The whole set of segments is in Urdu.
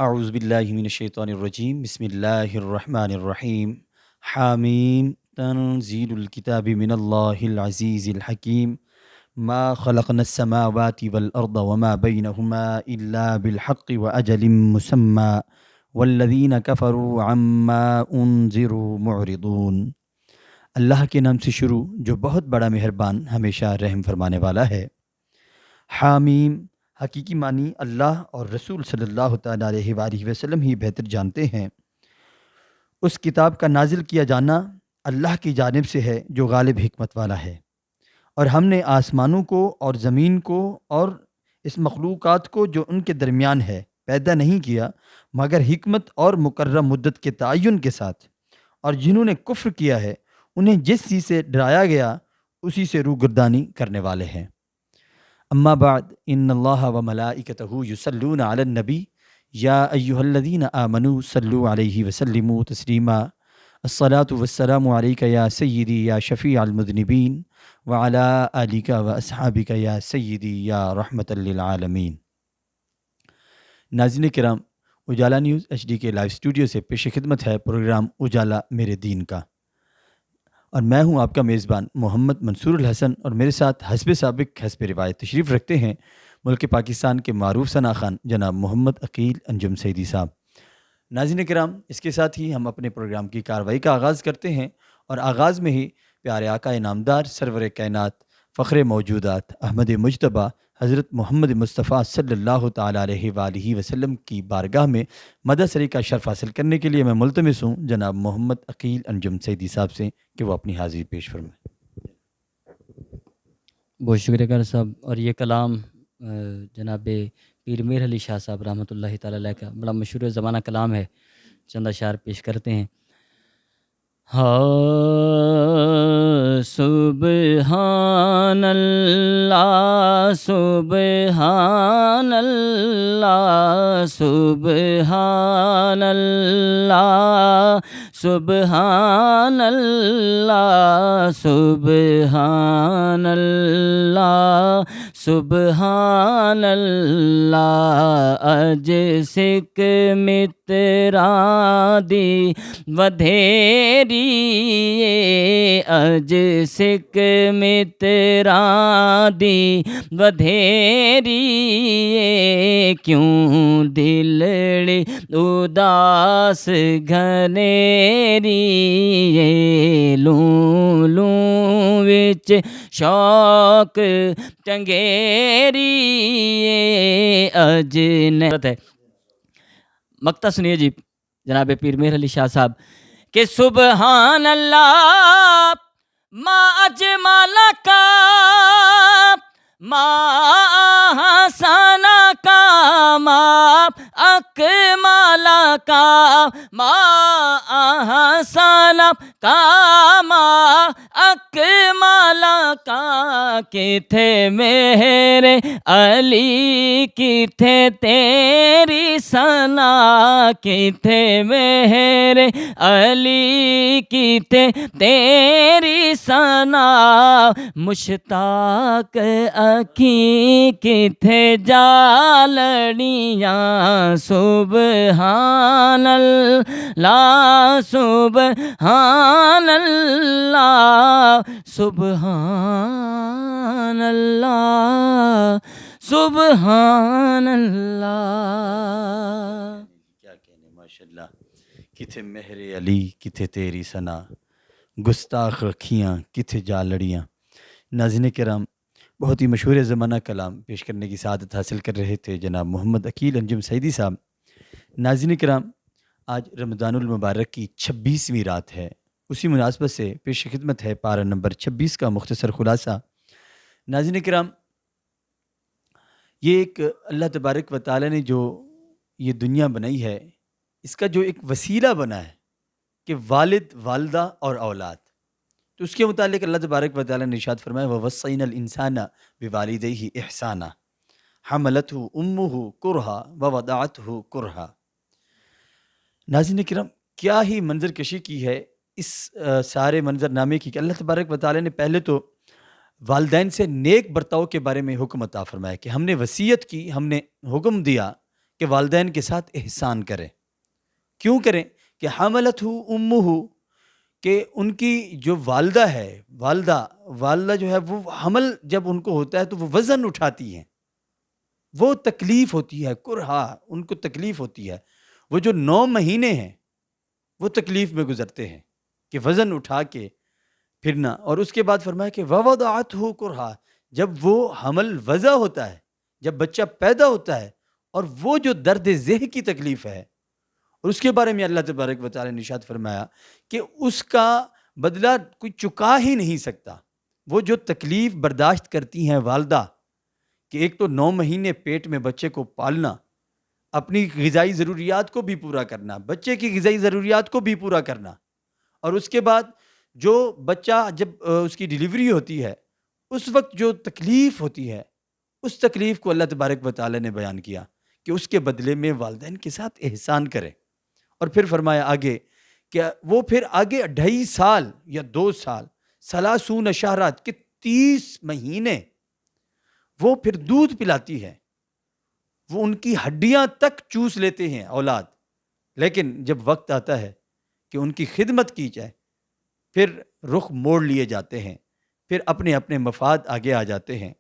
اعوذ باللہ من الشیطان الرجیم بسم اللہ الرحمن الرحیم حامیم تنزیل الکتاب من اللہ العزیز الحکیم ما خلقنا السماوات والارض وما بینہما الا بالحق واجل مسمى والذین کفروا عما انذروا معرضون۔ اللہ کے نام سے شروع جو بہت بڑا مہربان ہمیشہ رحم فرمانے والا ہے۔ حامیم حقیقی معنی اللہ اور رسول صلی اللہ تعالیٰ علیہ وآلہ وسلم ہی بہتر جانتے ہیں۔ اس کتاب کا نازل کیا جانا اللہ کی جانب سے ہے جو غالب حکمت والا ہے، اور ہم نے آسمانوں کو اور زمین کو اور اس مخلوقات کو جو ان کے درمیان ہے پیدا نہیں کیا مگر حکمت اور مقررہ مدت کے تعین کے ساتھ، اور جنہوں نے کفر کیا ہے انہیں جس چیز سے ڈرایا گیا اسی سے روگردانی کرنے والے ہیں۔ اما بعد ان اللہ و ملائکتہ یصلون علی النبی یا ایہا الذین آمنوا صلوا علیہ وسلموا تسلیما الصلاۃ والسلام علیک یا سیدی یا شفیع المذنبین وعلی آلک و اصحابک یا سیدی یا رحمۃ للعالمین۔ ناظرین کرام، اجالا نیوز ایچ ڈی کے لائیو اسٹوڈیو سے پیش خدمت ہے پروگرام اجالا میرے دین کا، اور میں ہوں آپ کا میزبان محمد منصور الحسن، اور میرے ساتھ حسب سابق حسب روایت تشریف رکھتے ہیں ملک پاکستان کے معروف ثنا خان جناب محمد عقیل انجم سیدی صاحب۔ ناظرین کرام، اس کے ساتھ ہی ہم اپنے پروگرام کی کارروائی کا آغاز کرتے ہیں، اور آغاز میں ہی پیارے آقا انعامدار سرور کائنات فخر موجودات احمد مجتبیٰ حضرت محمد مصطفیٰ صلی اللہ تعالیٰ علیہ وآلہ وسلم کی بارگاہ میں مدح سری کا شرف حاصل کرنے کے لیے میں ملتمس ہوں جناب محمد عقیل انجم سیدی صاحب سے کہ وہ اپنی حاضری پیش فرمائیں۔ بہت شکریہ کر صاحب۔ اور یہ کلام جناب پیر میر علی شاہ صاحب رحمۃ اللہ تعالیٰ علیہ کا بڑا مشہور زمانہ کلام ہے، چند اشعار پیش کرتے ہیں۔ سبحان اللہ سبحان اللہ سبحان اللہ سبحان اللہ سبحان اللہ سبحان اللہ اج سکھ متراں دی ودھیری اج سکھ متراں دی ودھیری کیوں دلڑی اداس گھنیری لوں لوں وچ شوق چنگیری اج ہے۔ مقطع سنیے جی جناب پیر میر علی شاہ صاحب کہ سبحان اللہ ما اجمل کا ما احسن کا ما اکمل کا ما احسن کا ما اکمل کا کتھے میرے علی کتھے تیری ثنا کتھے میرے علی کتھے تیری ثنا مشتاق اکھیں کتھے جالڑیاں سبحان اللہ سبحان اللہ سبحان اللہ سبحان اللہ۔ کیا کہنے، ماشاءاللہ۔ کتھے مہر علی کتھے تیری ثنا گستاخ رکھیاں کتھے جا لڑیاں۔ ناظرین کرام، بہت ہی مشہور زمانہ کلام پیش کرنے کی سعادت حاصل کر رہے تھے جناب محمد عقیل انجم سیدی صاحب۔ ناظرین کرام، آج رمضان المبارک کی 26ویں رات ہے، اسی مناسبت سے پیش خدمت ہے پارہ نمبر 26 کا مختصر خلاصہ۔ ناظرین کرام، یہ ایک اللہ تبارک و تعالیٰ نے جو یہ دنیا بنائی ہے، اس کا جو ایک وسیلہ بنا ہے کہ والد والدہ اور اولاد، تو اس کے متعلق اللہ تبارک و تعالیٰ نے ارشاد فرمایا وَوَصَّيْنَا الْإِنسَانَ بِوَالِدَيْهِ إِحْسَانًا حَمَلَتْهُ أُمُّهُ كُرْهًا وَوَضَعَتْهُ كُرْهًا۔ ناظرین کرام، کیا ہی منظر کشی کی ہے اس سارے منظر نامے کی کہ اللہ تبارک و تعالیٰ نے پہلے تو والدین سے نیک برتاؤ کے بارے میں حکم عطا فرمایا کہ ہم نے وصیت کی، ہم نے حکم دیا کہ والدین کے ساتھ احسان کریں. کیوں کریں؟ کہ حملت امہ، کہ ان کی جو والدہ ہے، والدہ جو ہے وہ حمل جب ان کو ہوتا ہے تو وہ وزن اٹھاتی ہیں، وہ تکلیف ہوتی ہے، کرہا ان کو تکلیف ہوتی ہے. وہ جو 9 مہینے ہیں وہ تکلیف میں گزرتے ہیں کہ وزن اٹھا کے پھرنا. اور اس کے بعد فرمایا کہ ووضعتہ کرہا، جب وہ حمل وضع ہوتا ہے، جب بچہ پیدا ہوتا ہے، اور وہ جو درد ذہ کی تکلیف ہے، اور اس کے بارے میں اللہ تبارک و تعالی نے ارشاد فرمایا کہ اس کا بدلہ کوئی چکا ہی نہیں سکتا. وہ جو تکلیف برداشت کرتی ہیں والدہ، کہ ایک تو 9 مہینے پیٹ میں بچے کو پالنا، اپنی غذائی ضروریات کو بھی پورا کرنا، بچے کی غذائی ضروریات کو بھی پورا کرنا، اور اس کے بعد جو بچہ جب اس کی ڈیلیوری ہوتی ہے اس وقت جو تکلیف ہوتی ہے، اس تکلیف کو اللہ تبارک و تعالی نے بیان کیا کہ اس کے بدلے میں والدین کے ساتھ احسان کرے. اور پھر فرمایا آگے کہ وہ پھر آگے 2.5 سال یا 2 سال، 30 شہرات کے 30 مہینے وہ پھر دودھ پلاتی ہے، وہ ان کی ہڈیاں تک چوس لیتے ہیں اولاد. لیکن جب وقت آتا ہے کہ ان کی خدمت کی جائے، پھر رخ موڑ لیے جاتے ہیں، پھر اپنے اپنے مفاد آگے آ جاتے ہیں.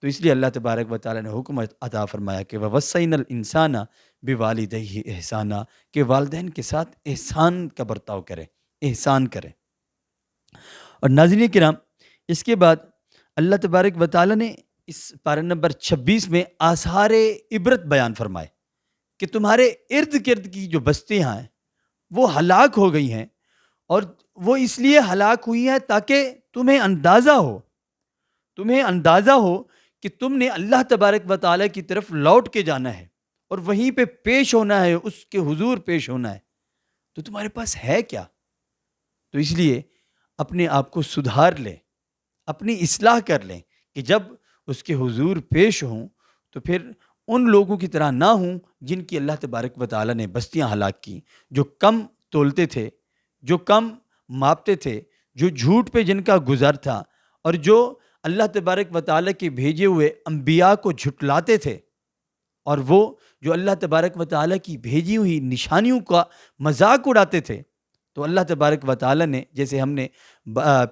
تو اس لیے اللہ تبارک و تعالیٰ نے حکم عطا فرمایا کہ وَوَصَّيْنَا الْإِنسَانَ بِوَالِدَيْهِ احسانا، کہ والدین کے ساتھ احسان کا برتاؤ کرے، احسان کرے. اور ناظرین کرام، اس کے بعد اللہ تبارک و تعالیٰ نے اس پارہ نمبر 26 میں آثار عبرت بیان فرمائے کہ تمہارے ارد گرد کی جو بستیاں ہیں وہ ہلاک ہو گئی ہیں، اور وہ اس لیے ہلاک ہوئی ہیں تاکہ تمہیں اندازہ ہو کہ تم نے اللہ تبارک و تعالیٰ کی طرف لوٹ کے جانا ہے اور وہیں پہ پیش ہونا ہے، اس کے حضور پیش ہونا ہے. تو تمہارے پاس ہے کیا؟ تو اس لیے اپنے آپ کو سدھار لیں، اپنی اصلاح کر لیں کہ جب اس کے حضور پیش ہوں تو پھر ان لوگوں کی طرح نہ ہوں جن کی اللہ تبارک و تعالیٰ نے بستیاں ہلاک کی، جو کم تولتے تھے، جو کم ماپتے تھے، جو جھوٹ پہ جن کا گزر تھا، اور جو اللہ تبارک و تعالیٰ کے بھیجے ہوئے انبیاء کو جھٹلاتے تھے، اور وہ جو اللہ تبارک و تعالیٰ کی بھیجی ہوئی نشانیوں کا مذاق اڑاتے تھے. تو اللہ تبارک و تعالیٰ نے، جیسے ہم نے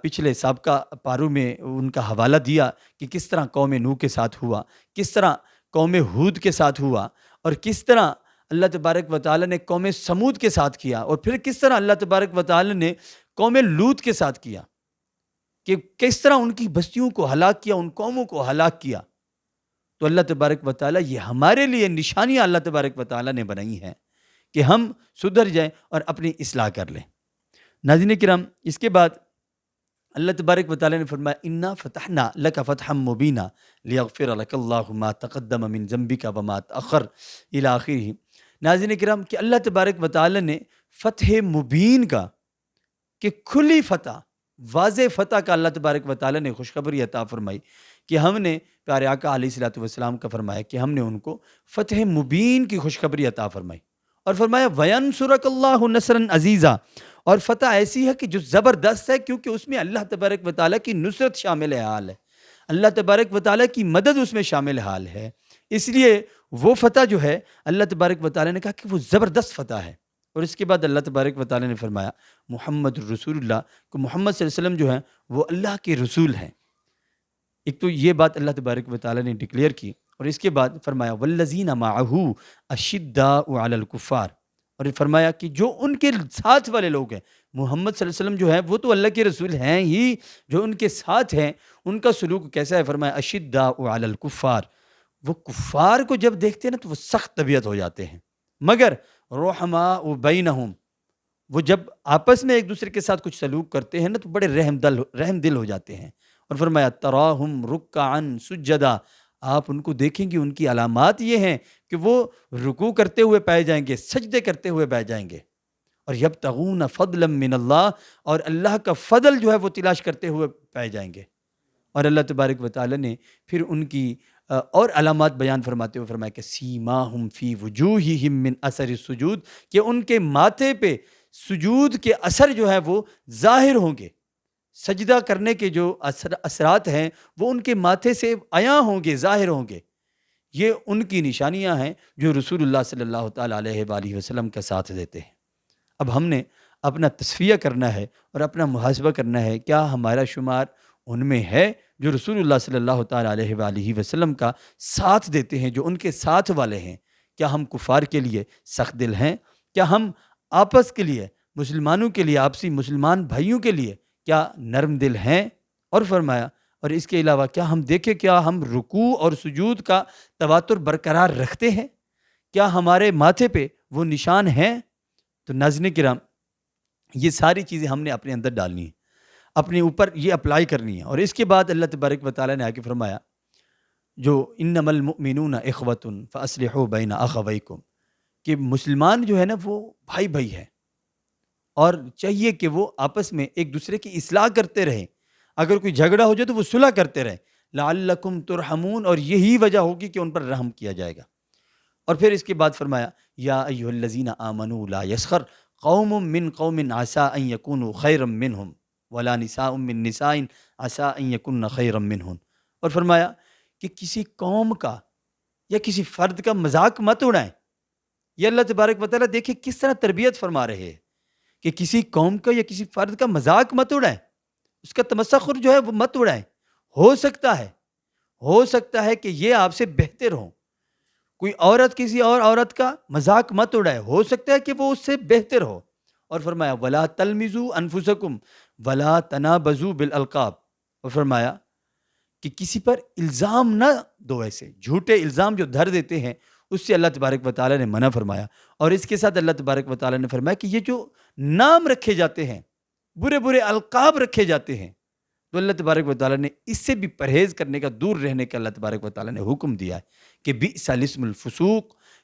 پچھلے سابقہ پاروں میں ان کا حوالہ دیا کہ کس طرح قوم نوح کے ساتھ ہوا، کس طرح قوم ہود کے ساتھ ہوا، اور کس طرح اللہ تبارک و تعالیٰ نے قوم سمود کے ساتھ کیا، اور پھر کس طرح اللہ تبارک و تعالیٰ نے قوم لوط کے ساتھ کیا، کہ کس طرح ان کی بستیوں کو ہلاک کیا، ان قوموں کو ہلاک کیا. تو اللہ تبارک و تعالیٰ یہ ہمارے لیے نشانیاں اللہ تبارک و تعالیٰ نے بنائی ہیں کہ ہم سدھر جائیں اور اپنی اصلاح کر لیں. ناظرین کرام، اس کے بعد اللہ تبارک و تعالیٰ نے فرمایا انا فتحنا لک فتحا مبینا لیغفر لک اللہ ما تقدم من ذنبک وما تأخر الی آخرہ. ناظرین کرام، کہ اللہ تبارک و تعالیٰ نے فتح مبین کا، کہ کھلی فتح، واضح فتح کا اللہ تبارک و تعالیٰ نے خوشخبری عطا فرمائی کہ ہم نے پیارے آقا علیہ الصلوۃ والسلام کا فرمایا کہ ہم نے ان کو فتح مبین کی خوشخبری عطا فرمائی، اور فرمایا وَيَنْصُرَكَ اللَّهُ نَصْرًا عَزِيزًا، اور فتح ایسی ہے کہ جو زبردست ہے، کیونکہ اس میں اللہ تبارک و تعالیٰ کی نصرت شامل حال ہے، اللہ تبارک و تعالیٰ کی مدد اس میں شامل حال ہے. اس لیے وہ فتح جو ہے اللہ تبارک و تعالیٰ نے کہا کہ وہ زبردست فتح ہے. اور اس کے بعد اللہ تبارک و تعالیٰ نے فرمایا محمد رسول اللہ، کہ محمد صلی اللہ علیہ وسلم جو ہیں وہ اللہ کے رسول ہیں. ایک تو یہ بات اللہ تبارک و تعالیٰ نے ڈکلیئر کی، اور اس کے بعد فرمایا والذین معہ اشداء علی الکفار، اور فرمایا کہ جو ان کے ساتھ والے لوگ ہیں، محمد صلی اللہ علیہ وسلم جو ہیں وہ تو اللہ کے رسول ہیں ہی، جو ان کے ساتھ ہیں ان کا سلوک کیسا ہے؟ فرمایا اشداء علی الکفار، وہ کفار کو جب دیکھتے ہیں نا تو وہ سخت طبیعت ہو جاتے ہیں، مگر رحماء بینہم، وہ جب آپس میں ایک دوسرے کے ساتھ کچھ سلوک کرتے ہیں نا تو بڑے رحم دل ہو جاتے ہیں. اور فرمایا تراہم رکعا سجدا، آپ ان کو دیکھیں گے ان کی علامات یہ ہیں کہ وہ رکوع کرتے ہوئے پائے جائیں گے، سجدے کرتے ہوئے پائے جائیں گے، اور یبتغون فضلا من اللہ، اور اللہ کا فضل جو ہے وہ تلاش کرتے ہوئے پائے جائیں گے. اور اللہ تبارک و تعالیٰ نے پھر ان کی اور علامات بیان فرماتے ہوئے فرمایا کہ سیماہم فی وجوہہم من اثر السجود، کہ ان کے ماتھے پہ سجود کے اثر جو ہے وہ ظاہر ہوں گے، سجدہ کرنے کے جو اثرات ہیں وہ ان کے ماتھے سے عیاں ہوں گے، ظاہر ہوں گے. یہ ان کی نشانیاں ہیں جو رسول اللہ صلی اللہ تعالیٰ علیہ وآلہ وسلم کا ساتھ دیتے ہیں۔ اب ہم نے اپنا تصفیہ کرنا ہے اور اپنا محاسبہ کرنا ہے، کیا ہمارا شمار ان میں ہے جو رسول اللہ صلی اللہ تعالیٰ علیہ وآلہ وسلم کا ساتھ دیتے ہیں، جو ان کے ساتھ والے ہیں؟ کیا ہم کفار کے لیے سخت دل ہیں؟ کیا ہم آپس کے لیے، مسلمانوں کے لیے، آپسی مسلمان بھائیوں کے لیے کیا نرم دل ہیں؟ اور فرمایا اور اس کے علاوہ کیا ہم دیکھیں، کیا ہم رکوع اور سجود کا تواتر برقرار رکھتے ہیں؟ کیا ہمارے ماتھے پہ وہ نشان ہیں؟ تو ناظرین کرام، یہ ساری چیزیں ہم نے اپنے اندر ڈالنی ہیں، اپنے اوپر یہ اپلائی کرنی ہے۔ اور اس کے بعد اللہ تبارک و تعالیٰ نے آگے فرمایا جو انما المؤمنون اخوۃ فاصلحوا بین اخویکم، کہ مسلمان جو ہے نا وہ بھائی بھائی ہے، اور چاہیے کہ وہ آپس میں ایک دوسرے کی اصلاح کرتے رہیں، اگر کوئی جھگڑا ہو جائے تو وہ صلح کرتے رہیں، لعلکم ترحمون، اور یہی وجہ ہوگی کہ ان پر رحم کیا جائے گا۔ اور پھر اس کے بعد فرمایا یا ایھا الذین آمنوا لا یسخر قوم من قوم عسى ان یکونوا خیرا منہم ولا نساء من نساء عسى ان یکن خیرا منہن، اور فرمایا کہ کسی قوم کا یا کسی فرد کا مذاق مت اڑائیں۔ یہ اللہ تبارک و تعالیٰ دیکھیں کس طرح تربیت فرما رہے ہیں کہ کسی قوم کا یا کسی فرد کا مذاق مت اڑائیں، اس کا تمسخر جو ہے وہ مت اڑائیں۔ ہو سکتا ہے کہ یہ آپ سے بہتر ہوں، کوئی عورت کسی اور عورت کا مذاق مت اڑائے، ہو سکتا ہے کہ وہ اس سے بہتر ہو۔ اور فرمایا ولا تلمزوا انفسکم ولا تنابزوا بالالقاب، اور فرمایا کہ کسی پر الزام نہ دو، ایسے جھوٹے الزام جو دھر دیتے ہیں اس سے اللہ تبارک و تعالیٰ نے منع فرمایا۔ اور اس کے ساتھ اللہ تبارک و تعالیٰ نے فرمایا کہ یہ جو نام رکھے جاتے ہیں، برے برے القاب رکھے جاتے ہیں، تو اللہ تبارک و تعالیٰ نے اس سے بھی پرہیز کرنے کا، دور رہنے کا اللہ تبارک و تعالیٰ نے حکم دیا ہے کہ بئس الاسم الفسوق،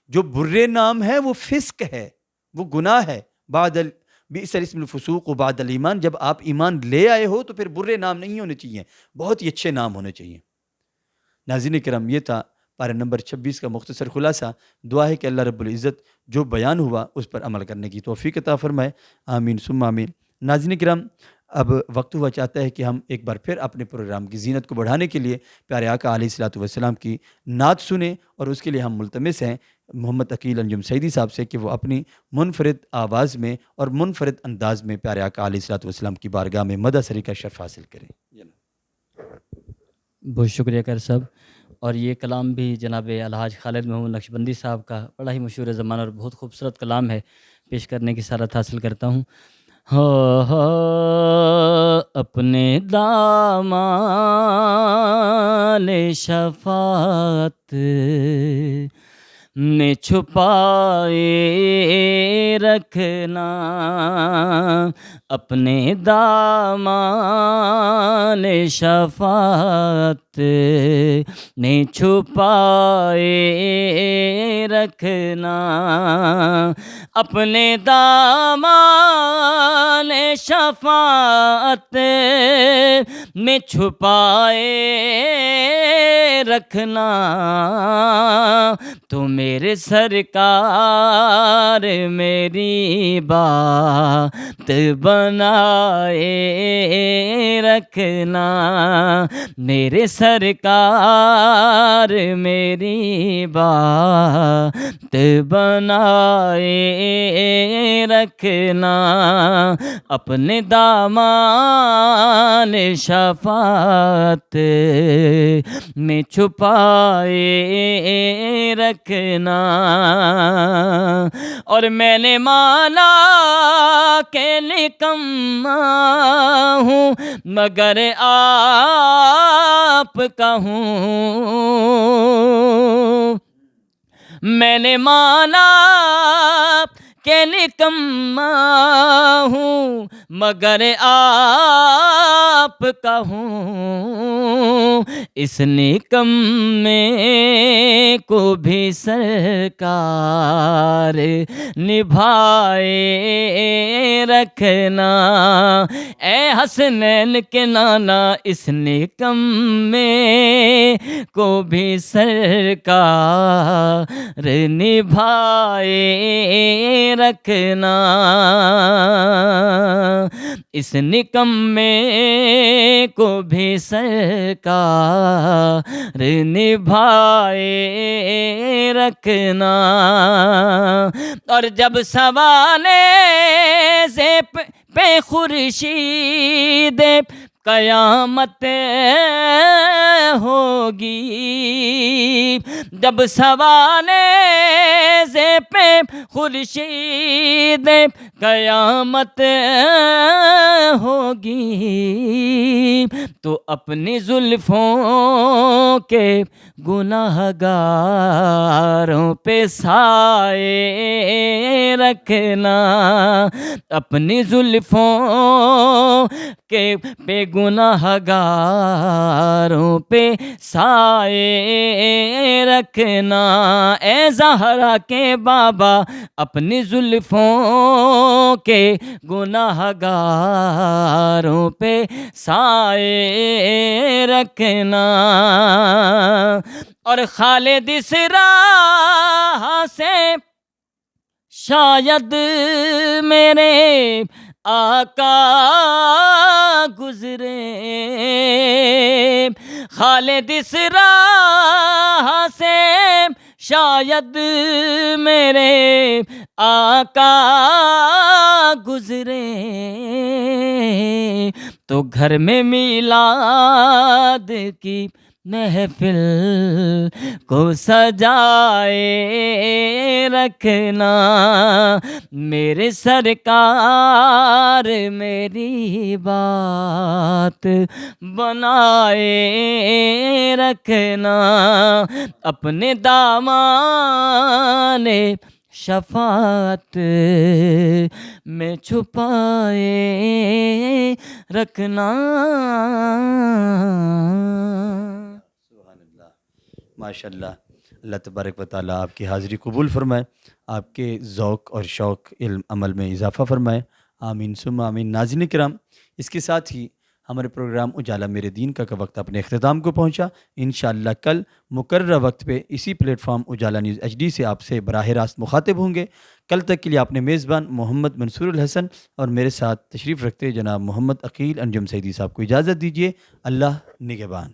جو برے نام ہے وہ فسق ہے، وہ گناہ ہے۔ بئس الاسم الفسوق بعد الایمان، جب آپ ایمان لے آئے ہو تو پھر برے نام نہیں ہونے چاہیے، بہت ہی اچھے نام ہونے چاہیے۔ ناظرین کرام، یہ تھا پارہ نمبر 26 کا مختصر خلاصہ۔ دعا ہے کہ اللہ رب العزت جو بیان ہوا اس پر عمل کرنے کی توفیق عطا فرمائے، آمین ثم آمین۔ ناظرین کرام، اب وقت ہوا چاہتا ہے کہ ہم ایک بار پھر اپنے پروگرام کی زینت کو بڑھانے کے لیے پیارے آقا علیہ الصلوۃ والسلام کی نعت سنیں، اور اس کے لیے ہم ملتمس ہیں محمد عقیل انجم سعیدی صاحب سے کہ وہ اپنی منفرد آواز میں اور منفرد انداز میں پیارے آقا علیہ الصلوۃ والسلام کی بارگاہ میں مدح سری کا شرف حاصل کریں۔ بہت شکریہ کر صاحب۔ اور یہ کلام بھی جناب الحاج خالد محمود نقشبندی صاحب کا بڑا ہی مشہور زمانہ اور بہت خوبصورت کلام ہے، پیش کرنے کی سعادت حاصل کرتا ہوں۔ اپنے دامال شفاعت میں چھپائے رکھنا، اپنے دامال شفاعت میں چھپائے رکھنا، اپنے دامال شفاعت میں چھپائے رکھنا، تو میرے سرکار میری بات بنائے رکھنا، میرے سرکار میری بات بنائے رکھنا، اپنے دامال شفاعت میں چھپائے رکھنا۔ اور میں نے مانا کہ نکما ہوں مگر آپ کا ہوں، میں نے مانا کہ نکما ہوں مگر آپ کا ہوں، اس نکمے کو بھی سرکار نبھائے رکھنا، اے حسنین کے نانا اس نکمے کو بھی سرکار نبھائے رکھنا، اس نکمے کو بھی سرکار نبھائے رکھنا، اور جب سوانے سے پہ خورشید قیامت ہوگی، جب سوانے سے پہ خورشید قیامت ہوگی، تو اپنی زلفوں کے گناہ گاروں پہ سائے رکھنا، اپنی زلفوں کے پہ گناہ گاروں پہ سائے رکھنا، اے زہرا کے بابا اپنی زلفوں کے گناہ گاروں پہ سائے رکھنا، اور خالد اس راہ سے شاید میرے آقا گزرے، خالد اس راہ سے شاید میرے آقا گزرے، تو گھر میں میلاد کی محفل کو سجائے رکھنا، میرے سرکار میری بات بنائے رکھنا، اپنے دامان شفاعت میں چھپائے رکھنا۔ ماشاء اللہ، اللہ تبارک و تعالیٰ آپ کی حاضری قبول فرمائے، آپ کے ذوق اور شوق علم عمل میں اضافہ فرمائے، آمین ثم آمین۔ ناظرین کرام، اس کے ساتھ ہی ہمارے پروگرام اجالا میرے دین کا وقت اپنے اختتام کو پہنچا۔ انشاءاللہ کل مقررہ وقت پہ اسی پلیٹ فارم اجالا نیوز ایچ ڈی سے آپ سے براہ راست مخاطب ہوں گے۔ کل تک کے لیے اپنے میزبان محمد منصور الحسن اور میرے ساتھ تشریف رکھتے جناب محمد عقیل انجم سعیدی صاحب کو اجازت دیجیے۔ اللہ نگہبان۔